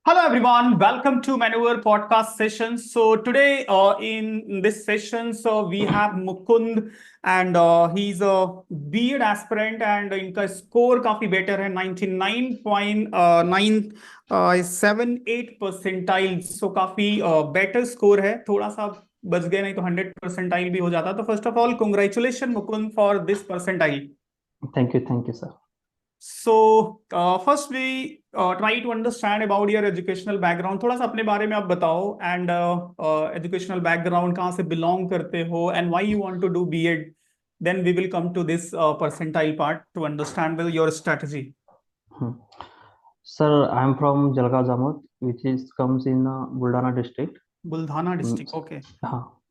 Hello everyone, welcome to Maneuver podcast session. So today in this session, we have Mukund and he's a B.Ed aspirant and इनका score काफी better है 99.978 percentile. So काफी better score है, थोड़ा सा बच गए नहीं तो 100 percentile भी हो जाता. तो first of all, congratulations Mukund for this percentile. Thank you, sir. So first we try to understand about your educational background. थोड़ा सा अपने बारे में आप बताओ and educational background कहाँ से belong करते हो and why you want to do B.Ed. Then we will come to this percentile part to understand your strategy. Sir, I am from Jalgaon Jamut, which comes in Buldana district. Buldana district okay. हाँ,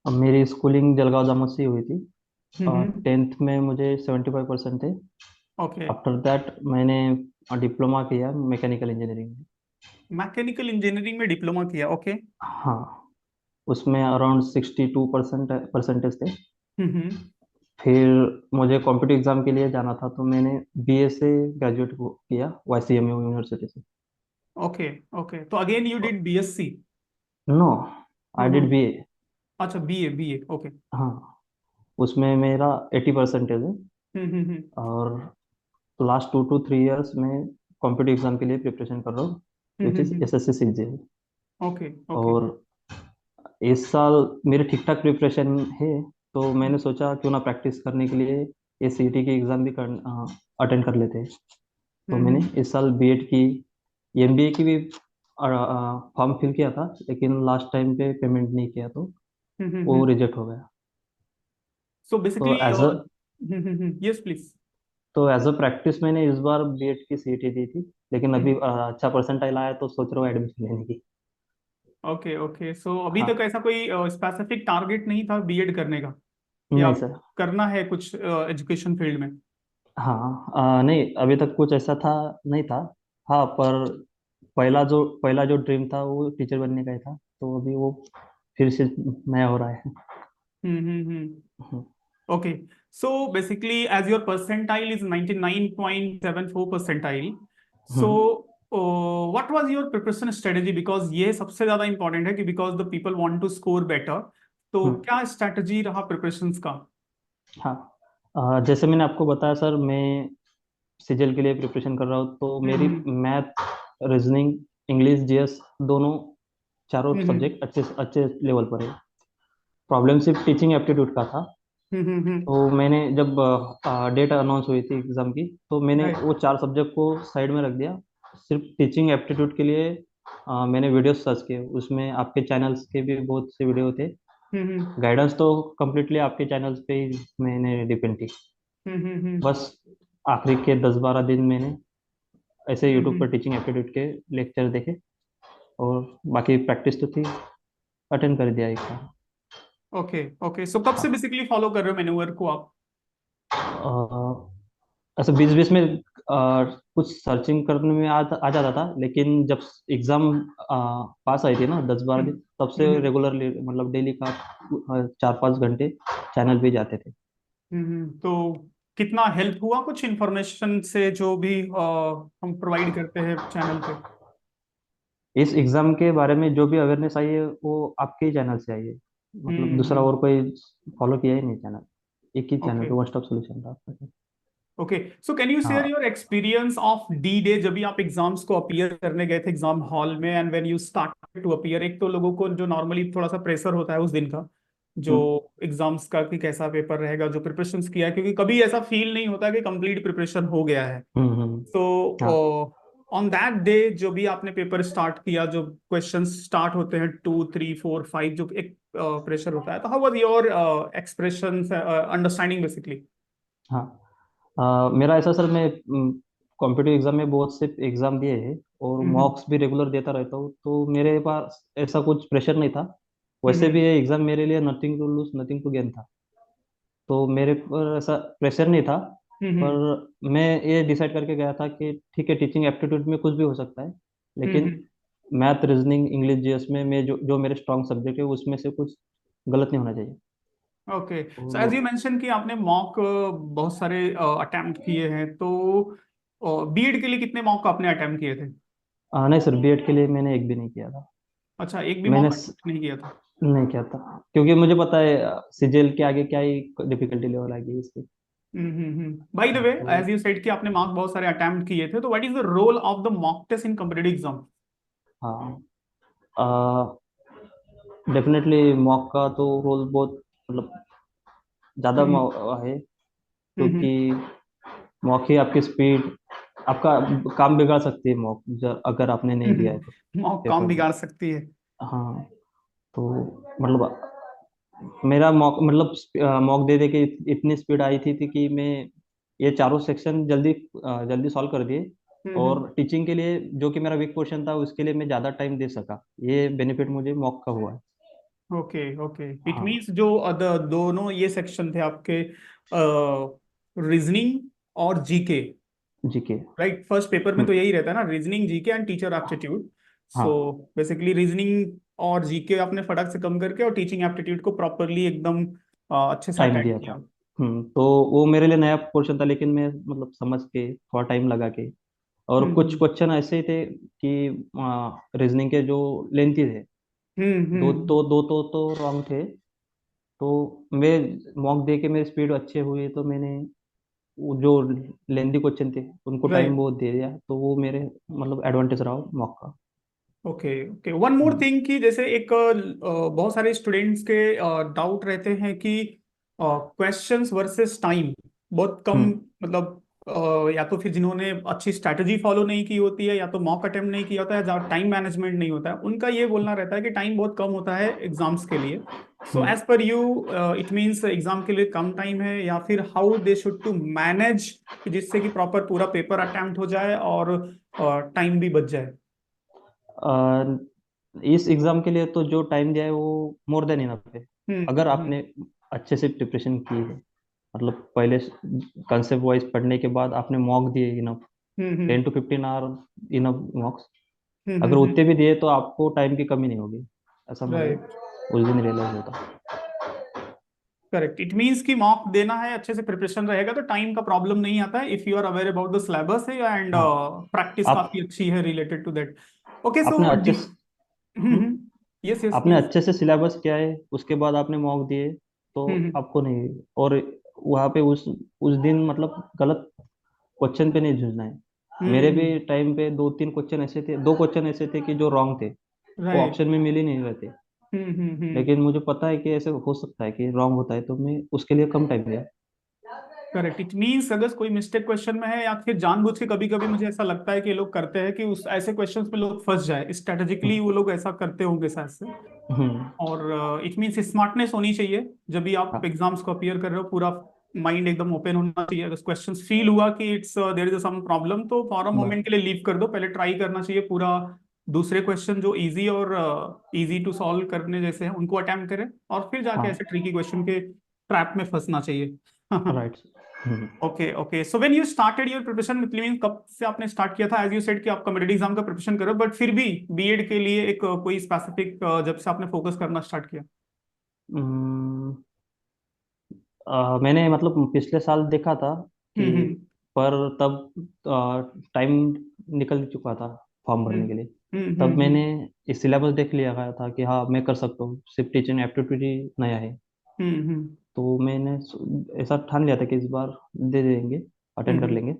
अब मेरी schooling Jalgaon जामुन से ही हुई थी. 10th में मुझे 75% थे. Okay. After that मैंने डिप्लोमा किया मैकेनिकल इंजीनियरिंग में. मैकेनिकल इंजीनियरिंग में डिप्लोमा किया ओके. हाँ, उसमें अराउंड 62% परसेंटेज थे. फिर मुझे कॉम्पिटिटिव एग्जाम के लिए जाना था तो मैंने बीए से ग्रेजुएट किया YCMU यूनिवर्सिटी से. Okay okay. तो again you did BSc. No, I did BA. अच्छा बीए बीए ओके. हाँ, उसमें मेरा 80 परसेंटेज है. और लास्ट 2 to 3 years में कॉम्पिटिटिव एग्जाम के लिए प्रिपरेशन कर रहा हूँ, which is SSC CGL. Okay okay. और इस साल मेरे ठीक ठाक प्रिपरेशन है तो मैंने सोचा क्यों ना प्रैक्टिस करने के लिए ये CET की एग्जाम भी अटेंड कर लेते हैं. तो मैंने इस साल बीएड की, MBA की भी फॉर्म फिल किया था लेकिन लास्ट टाइम पे पेमेंट नहीं किया तो वो रिजेक्ट हो गया. So तो basically, as a yes, please. तो एज अ प्रैक्टिस मैंने इस बार बीएड की CET दी थी, लेकिन अभी अच्छा परसेंटाइल आया तो सोच रहा हूँ एडमिशन लेने की. Okay okay. सो अभी हाँ. तक ऐसा कोई स्पेसिफिक टारगेट नहीं था बीएड करने का या नहीं सर. करना है कुछ एजुकेशन फील्ड में? हाँ, नहीं अभी तक कुछ ऐसा था नहीं था. हाँ, पर पहला जो ड्रीम था वो टीचर बनने का ही था, तो अभी वो फिर से नया हो रहा है. हम्म. Okay. So basically, as your percentile is 99.74 percentile, so hmm. what was your preparation strategy? Because ये सबसे ज्यादा important है कि because the people want to score better. तो हम्म. क्या strategy रहा preparations का? हाँ, जैसे मैंने आपको बताया सर, मैं CGL के लिए प्रिपरेशन कर रहा हूँ तो मेरी मैथ, रीजनिंग, इंग्लिश, GS दोनों चारों सब्जेक्ट अच्छे अच्छे लेवल पर है. प्रॉब्लम सिर्फ टीचिंग एप्टीट्यूड का था. तो मैंने जब डेट अनाउंस हुई थी एग्जाम की तो मैंने Right. वो 4 सब्जेक्ट को साइड में रख दिया. सिर्फ टीचिंग एप्टीट्यूड के लिए मैंने वीडियो सर्च किए. उसमें आपके चैनल्स के भी बहुत से वीडियो थे. गाइडेंस तो कम्प्लीटली आपके चैनल्स पे ही मैंने डिपेंड की. बस आखिरी के 10-12 दिन मैंने ऐसे यूट्यूब पर टीचिंग एप्टीट्यूड के लेक्चर देखे और बाकी प्रैक्टिस तो थी, अटेंड कर दिया एक बार. Okay okay. सो कब से बेसिकली फॉलो कर रहे हो मैन्यूवर को आप? ऐसा बीच बीच में कुछ सर्चिंग करने में आ जाता था, लेकिन जब एग्जाम पास आई थी ना 10-12 दिन, तब से रेगुलरली मतलब डेली का 4-5 घंटे चैनल पे जाते थे. तो कितना हेल्प हुआ कुछ इंफॉर्मेशन से जो भी हम प्रोवाइड करते हैं चैनल पे? इस एग्जाम के बारे में जो भी अवेयरनेस आई है वो आपके ही चैनल से आई है. मतलब दूसरा और कोई फॉलो किया ही नहीं चैनल. एक ही चैनल ओके पे वन स्टॉप सोल्यूशन था आपका. Okay. So can you share हाँ. Your experience of the day जब भी आप एग्जाम्स को अपीयर करने गए थे एग्जाम हॉल में and when you started to appear? एक तो लोगों को जो नॉर्मली थोड़ा सा प्रेशर होता है उस दिन का, जो हम्म. एग्जाम्स का कि कैसा पेपर रहेगा, जो प्रिपरेशन किया है, क्योंकि कभी ऐसा फील नहीं होता कि कंप्लीट प्रिपरेशन हो गया है. हम्म. हाँ. तो ऑन दैट डे जो भी आपने पेपर स्टार्ट किया, जो क्वेश्चन स्टार्ट होते हैं 2 3 4 5, जो एक प्रेशर होता है, तो how was your expression understanding basically? हाँ. मेरा ऐसा सर, मैं कॉम्पिटिटिव एग्जाम में बहुत से एग्जाम दिए हैं और हम्म मॉक्स भी रेगुलर देता रहता हूँ, तो मेरे पास ऐसा कुछ प्रेशर नहीं था. वैसे हम्म भी ये एग्जाम मेरे लिए nothing to lose nothing to gain था, तो मेरे पर ऐसा प्रेशर नहीं था. पर हम्म मैं ये डिसाइड करके गया था कि ठीक है, टीचिंग एप्टीट्यूड में कुछ भी हो सकता है, लेकिन हम्म. मैथ, रीजनिंग, इंग्लिश, GS में मैं जो मेरे स्ट्रॉन्ग सब्जेक्ट है उसमें से कुछ गलत नहीं होना चाहिए. ओके. सो तो एज यू मेंशन कि आपने मॉक बहुत सारे अटेम्प्ट किए हैं, तो बीएड के लिए कितने मॉक आपने अटेम्प्ट किए थे? नहीं सर, बीएड के लिए मैंने एक भी नहीं किया था। अच्छा, एक भी मैंने मॉक नहीं किया था। नहीं किया था, क्योंकि मुझे पता है सीजीएल के आगे क्या ही डिफिकल्टी लेवल आएगी इसकी। बाय द वे, तो एज यू सेड कि आपने मॉक बहुत सारे अटेम्प्ट किए थे, तो what is the role of the mock test in competitive exam? हाँ, डेफिनेटली मॉक का तो रोल बहुत मतलब ज़्यादा हम्म है, हम्म क्योंकि मॉक ही आपकी स्पीड, आपका काम बिगाड़ सकती है मॉक, अगर आपने नहीं दिया है तो मॉक काम पेपर में। बिगाड़ सकती है। हाँ, तो मतलब मेरा मॉक मतलब मॉक दे दे के इतनी स्पीड आई थी कि मैं ये चारों सेक्शन जल्दी जल्दी सॉल्व कर दिए। हम्म। और टीचिंग के लिए जो कि मेरा वीक पोर्शन था, उसके लिए मैं ज़्यादा टाइम दे सका। ये बेनिफिट मुझे मॉक का हुआ है। ओके ओके, इट हाँ मींस जो दोनों ये सेक्शन थे आपके, रीजनिंग और जीके, जी के। राइट? फर्स्ट पेपर में तो हम्म, यही रहता है ना, reasoning, GK and teacher aptitude. So हाँ, बेसिकली रीजनिंग और जीके आपने फटाक से कम करके और टीचिंग एप्टीट्यूड को प्रॉपरली एकदम अच्छे से टाइम अटेंड दिया था। किया। तो वो मेरे लिए नया पोर्शन था, लेकिन मैं मतलब समझ के थोड़ा टाइम लगा के। और कुछ हम्म क्वेश्चन ऐसे ही थे कि रीजनिंग के जो लेंथी थे, दो तो रॉन्ग थे। तो मैं मॉक दे के मेरी स्पीड अच्छे हुई, तो मैंने वो जो लेंदी क्वेश्चन थे उनको टाइम राइट। बहुत दे दिया, तो वो मेरे मतलब एडवांटेज रहा मॉक का। ओके ओके, वन मोर हम्म, थिंग कि जैसे एक बहुत सारे स्टूडेंट्स के डाउट रहते हैं कि क्वेश्चंस वर्सेस टाइम बहुत कम, हम्म, मतलब या तो फिर जिन्होंने अच्छी स्ट्रैटेजी फॉलो नहीं की होती है, या तो मॉक अटेम्प्ट नहीं किया होता है, जहाँ टाइम मैनेजमेंट नहीं होता है, उनका ये बोलना रहता है कि टाइम बहुत कम होता है एग्जाम्स के लिए। So hmm. As per you, it means exam के लिए कम टाइम है, या फिर how they should to manage, जिससे कि प्रॉपर पूरा पेपर अटेम्प्ट हो जाए और टाइम भी बच जाए? अ, इस एग्जाम के लिए तो जो टाइम दिया है वो मोर देन इनफ है। अगर हम्म आपने अच्छे से प्रिपरेशन की है, मतलब पहले कंसेप्ट वाइज पढ़ने के बाद आपने मॉक दिए enough, hmm 10 to 15 hour enough mocks, अगर हम्म। उतने भी दिए तो आपको टाइम की कमी नहीं होगी, ऐसा मुझे राइट। उस दिन रियलाइज होता। करेक्ट, इट मीन्स कि मॉक देना है, अच्छे से प्रिपरेशन रहेगा तो टाइम का प्रॉब्लम नहीं आता है, if you are aware about the syllabus है, एंड हाँ, प्रैक्टिस आप काफी अच्छी है रिलेटेड टू दैट। ओके, आपने सो अच्छे हम्म, यस यस आपने प्लीज। अच्छे से सिलेबस किया है, उसके बाद आपने मॉक दिए, तो हम्म आपको नहीं, और वहाँ पे उस दिन मतलब गलत क्वेश्चन पे नहीं जूझना है। मेरे भी हम्म। टाइम पे दो तीन क्वेश्चन ऐसे थे, दो क्वेश्चन ऐसे थे कि जो रॉन्ग थे, वो राइट। ऑप्शन में मिल ही नहीं रहे थे। हम्म। लेकिन मुझे पता है कि ऐसे हो सकता है कि रॉन्ग होता है, तो मैं उसके लिए कम टाइम दिया। करेक्ट, इट मीन्स अगर कोई मिस्टेक क्वेश्चन में है, या फिर जानबूझ के, कभी कभी मुझे ऐसा लगता है कि ये लोग करते हैं कि उस ऐसे क्वेश्चंस में लोग फंस जाए, स्ट्रेटेजिकली वो हम्म, लोग ऐसा करते होंगे शायद से। हम्म, और इट मीन्स स्मार्टनेस होनी चाहिए जब भी आप हाँ, एग्जाम्स को अपियर कर रहे हो, पूरा माइंड एकदम ओपन होना चाहिए। अगर क्वेश्चन फील हुआ कि it's there is some problem, तो फॉर अ बस, मोमेंट के लिए लीव कर दो, पहले ट्राई करना चाहिए पूरा। दूसरे क्वेश्चन जो इजी और इजी टू सॉल्व करने जैसे हैं उनको अटेम्प्ट करें, और फिर जाके हाँ, ऐसे ट्रिकी क्वेश्चन के ट्रैप में फंसना चाहिए। Right. Okay okay, so when you started your preparation, mean कब से आपने स्टार्ट किया था? एज यू सेड कि आप कॉम्पिटिटिव एग्जाम का प्रिपरेशन करो, बट फिर भी बीएड के लिए एक कोई स्पेसिफिक जब से आपने फोकस करना स्टार्ट किया? मैंने मतलब पिछले साल देखा था कि, हम्म पर तब टाइम निकल चुका था फॉर्म भरने के लिए। तब हम्म मैंने इस सिलेबस देख लिया गया था कि हाँ मैं कर सकता हूँ, सिर्फ टीचिंग एप्टीट्यूड ही नया है। हम्म तो मैंने ऐसा ठान लिया था कि इस बार दे देंगे, अटेंड कर हम्म लेंगे।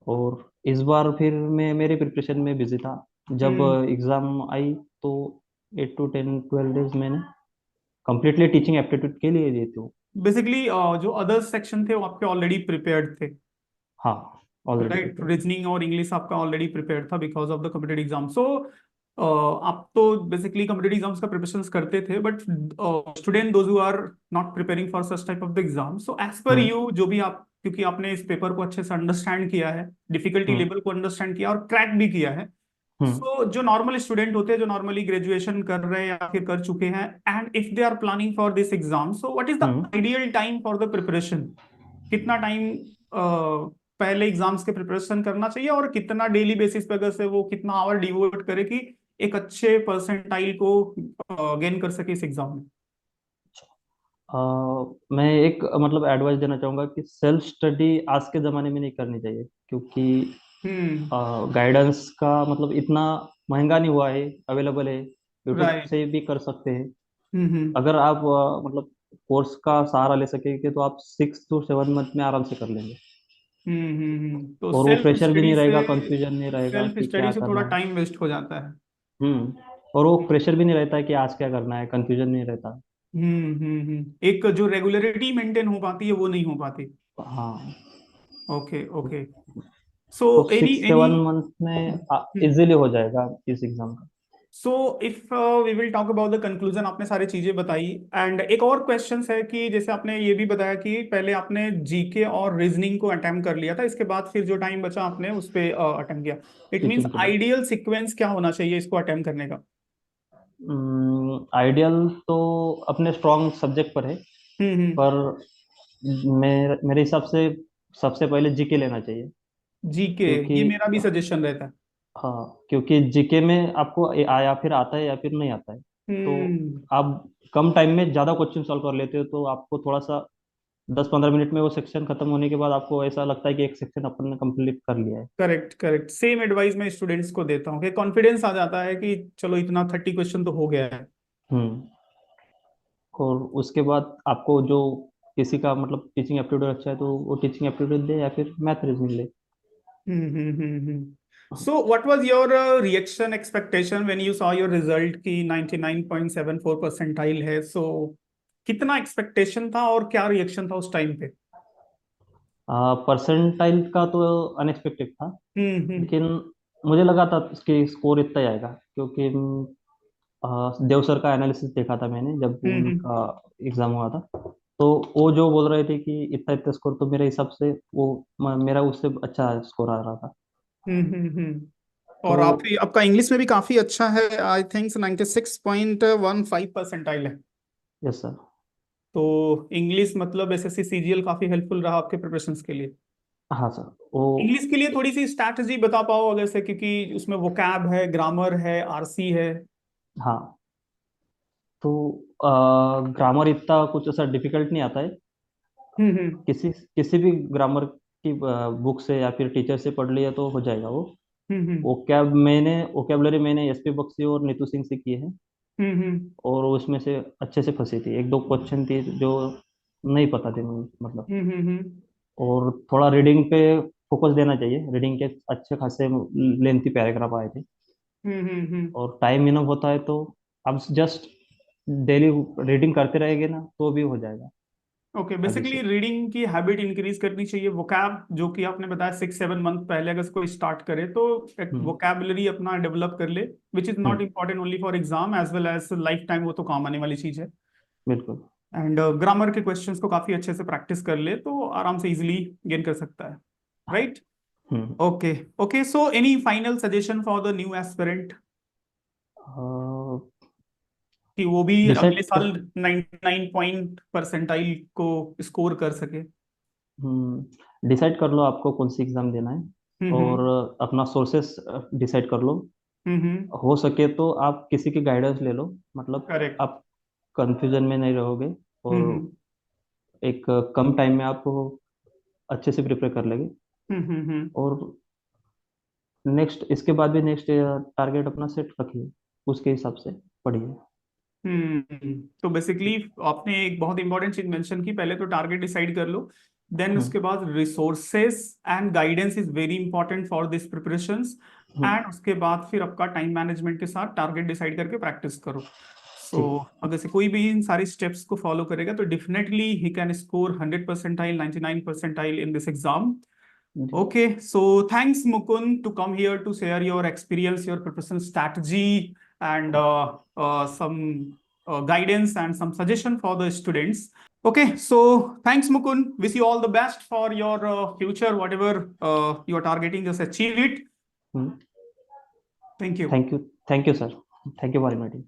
और इस बार फिर मैं मेरे प्रिपरेशन में बिजी था। जब हम्म। एग्ज़ाम आई तो 8 to 10 12 डेज मैंने कम्प्लीटली टीचिंग एप्टीट्यूड के लिए देती हूँ। बेसिकली जो अदर सेक्शन थे वो आपके ऑलरेडी प्रिपेयर्ड थे, हाँ, ऑलरेडी राइट? प्रिपेयर। रीजनिंग और इंग्लिश आपका ऑलरेडी प्रिपेयर्ड था because of the competitive exam. So आप तो बेसिकली कॉम्पिटेटिव एग्जाम्स का प्रिपरेशन करते थे, but student those who are not preparing for such type of the exam, so as per hmm, you, जो भी आप, क्योंकि आपने इस पेपर को अच्छे से अंडरस्टैंड किया है, डिफिकल्टी हम्म, लेवल को अंडरस्टैंड किया और क्रैक भी किया है, हम्म, सो जो नॉर्मल स्टूडेंट होते हैं, जो नॉर्मली ग्रेजुएशन कर रहे हैं या फिर कर चुके हैं, and if they are planning for this exam, so what is the hmm. Ideal time for the preparation? कितना टाइम पहले एग्जाम्स के प्रिपरेशन करना चाहिए, और कितना डेली बेसिस पे अगर से वो कितना आवर डिवोट करे कि एक अच्छे परसेंटाइल को गेन कर सके इस एग्जाम में? अ, मैं एक मतलब एडवाइस देना चाहूँगा कि सेल्फ स्टडी आज के ज़माने में नहीं करनी चाहिए, क्योंकि गाइडेंस का मतलब इतना महंगा नहीं हुआ है, अवेलेबल है, यूट्यूब राइट। से भी कर सकते हैं। हम्म। अगर आप मतलब कोर्स का सहारा ले सकेंगे तो आप 6 to 7 मंथ में आराम से कर लेंगे। तो और वो सेल्फ प्रेशर भी स्टडी नहीं से, रहेगा, कंफ्यूजन नहीं रहेगा सेल्फ कि स्टडी क्या से थोड़ा करना है। टाइम वेस्ट हो जाता है। हम्म। और वो प्रेशर भी नहीं रहता है कि आज क्या करना है, कंफ्यूजन नहीं रहता। एक जो रेगुलरिटी मेंटेन हो पाती है वो नहीं हो पाती। हाँ। Okay okay. सो तो any six any seven month में इजीली हो जाएगा इस एग्जाम का। So if we will talk about the conclusion, आपने सारी चीजें बताई। एंड एक और क्वेश्चन है कि जैसे आपने ये भी बताया कि पहले आपने जीके और रीजनिंग को अटेम्प्ट कर लिया था, इसके बाद फिर जो टाइम बचा आपने उस पे अटेम्प्ट किया। इट मींस टीचिंग के लिए आइडियल सीक्वेंस क्या होना चाहिए इसको अटेम्प्ट करने का? आइडियल तो अपने स्ट्रॉन्ग सब्जेक्ट पर है, हम्म। पर मेरे हिसाब से सबसे पहले जीके लेना चाहिए। जीके, क्योंकि ये मेरा भी सजेशन रहता है। हाँ, क्योंकि जीके में आपको या फिर आता है या फिर नहीं आता है। तो हम्म। आप कम टाइम में ज़्यादा क्वेश्चन सॉल्व कर लेते हो, तो आपको थोड़ा सा 10-15 मिनट में वो सेक्शन खत्म होने के बाद आपको ऐसा लगता है कि एक सेक्शन अपन ने कंप्लीट कर लिया है। करेक्ट करेक्ट, सेम एडवाइस मैं स्टूडेंट्स को देता हूँ कि कॉन्फिडेंस आ जाता है कि चलो इतना 30 क्वेश्चन तो हो गया है। हम्म। और उसके बाद आपको जो किसी का मतलब टीचिंग एप्टीट्यूड अच्छा है तो वो टीचिंग एप्टीट्यूड दे या फिर मैथ रीजनिंग ले। So what was your reaction expectation when you saw your result की 99.74 परसेंटाइल है? सो कितना एक्सपेक्टेशन था और क्या रिएक्शन था उस टाइम पे? परसेंटाइल का तो अनएक्सपेक्टेड था, हम्म। लेकिन मुझे लगा था कि स्कोर इतना ही आएगा, क्योंकि देव सर का एनालिसिस देखा था मैंने जब हम्म उनका एग्जाम हुआ था। तो वो जो बोल रहे थे कि इतना इतना स्कोर, तो मेरे हिसाब से वो मेरा उससे अच्छा स्कोर आ रहा था। और तो आप आपका इंग्लिश में भी काफी अच्छा है, आई थिंक 96.15 परसेंटाइल है। Yes sir. तो इंग्लिश मतलब एसएससी सीजीएल काफी हेल्पफुल रहा आपके प्रिपरेशंस के लिए। हाँ सर। वो इंग्लिश के लिए थोड़ी सी स्ट्रैटेजी बता पाओ अगर से, क्योंकि उसमें वोकैब है, ग्रामर है, आरसी है। हाँ, तो ग्रामर इतना कुछ ऐसा डिफिकल्ट नहीं आता है। हम्म। किसी किसी भी ग्रामर की बुक से या फिर टीचर से पढ़ लिया तो हो जाएगा वो। हम्म। वोकेबलरी मैंने एसपी बख्शी और नीतू सिंह से की है, हम्म। और उसमें से अच्छे से फंसी थी। एक दो क्वेश्चन थी जो नहीं पता थे मतलब। हम्म। और थोड़ा रीडिंग पे फोकस देना चाहिए, रीडिंग के अच्छे खासे लेंथी पैराग्राफ आए थे। हम्म। और टाइम इनफ होता है तो आप जस्ट डेली रीडिंग करते रहेंगे ना तो भी हो जाएगा ओके, अभी बेसिकली से। रीडिंग की हैबिट इंक्रीज करनी चाहिए। वोकैब जो कि आपने बताया 6-7 मंथ पहले अगर इसको स्टार्ट करे तो एक हम्म। वोकैबुलरी अपना डेवलप कर ले, which is not hmm. Important only for exam as well as lifetime, वो तो काम आने वाली चीज है। बिल्कुल। एंड ग्रामर के क्वेश्चंस को काफी अच्छे से प्रैक्टिस कर ले तो आराम से इजिली गेन कर सकता है। Right. Hmm. Okay okay, so any final suggestion for the new aspirant कि वो भी अगले डिसाइड साल 99 पॉइंट परसेंटाइल को स्कोर कर सके? डिसाइड कर लो आपको कौन सी एग्ज़ाम देना है, और हम्म। अपना सोर्सेस डिसाइड कर लो। हम्म। हो सके तो आप किसी की गाइडेंस ले लो, मतलब करेक्ट। आप कंफ्यूजन में नहीं रहोगे, और हम्म एक कम टाइम में आप अच्छे से प्रिपेयर कर लेंगे। हम्म। और नेक्स्ट इसके बाद भी नेक्स्ट टारगेट अपना सेट रखिए, उसके हिसाब से पढ़िए। तो बेसिकली आपने एक बहुत इंपॉर्टेंट चीज मेंशन की, पहले तो टारगेट डिसाइड कर लो, देन हम्म। उसके बाद resources and guidance is very important for this preparations. Hmm. And उसके बाद फिर आपका टाइम मैनेजमेंट के साथ टारगेट डिसाइड करके प्रैक्टिस करो। सो ठीक। अगर से कोई भी इन सारी स्टेप्स को फॉलो करेगा तो definitely he can score 100 percentile, 99 percentile in this exam. जी। Okay, so thanks Mukund to come here to share your experience, your preparation strategy, and some guidance and some suggestion for the students. Okay, so thanks Mukund. Wish you all the best for your future, whatever you are targeting, just achieve it. Hmm. Thank you. Thank you sir, thank you for inviting.